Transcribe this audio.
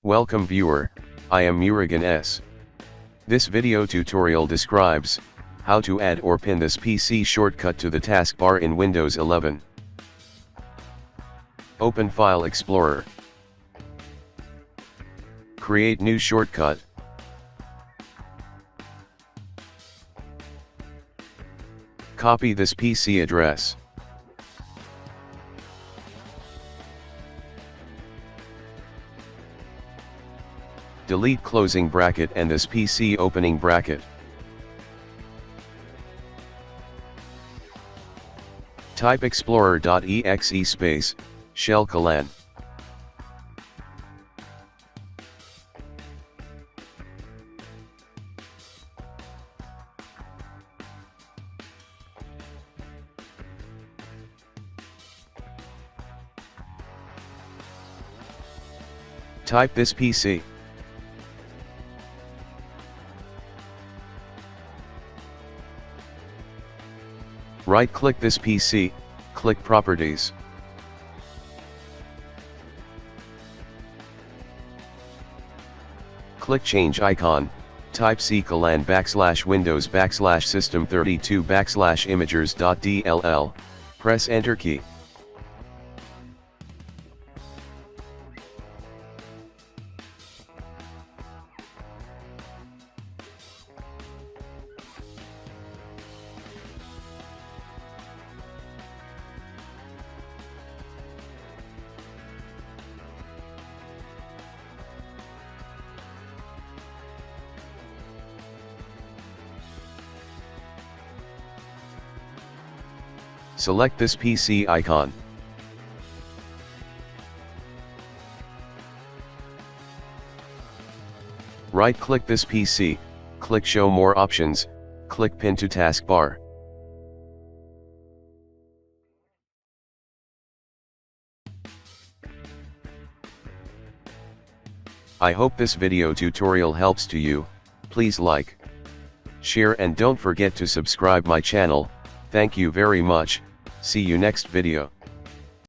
Welcome viewer, I am Murugan S. This video tutorial describes how to add or pin this PC shortcut to the taskbar in Windows 11. Open File Explorer. Create new shortcut. Copy this PC address. Delete closing bracket and this PC opening bracket. Type explorer.exe space, shell colon. Type this PC. Right-click this PC, click Properties. Click Change icon, type c:/Windows/System32/imagers.dll, press Enter key. Select this PC icon. Right-click this PC, click Show More Options, click Pin to Taskbar. I hope this video tutorial helps to you. Please like, share and don't forget to subscribe my channel. Thank you very much. See you next video.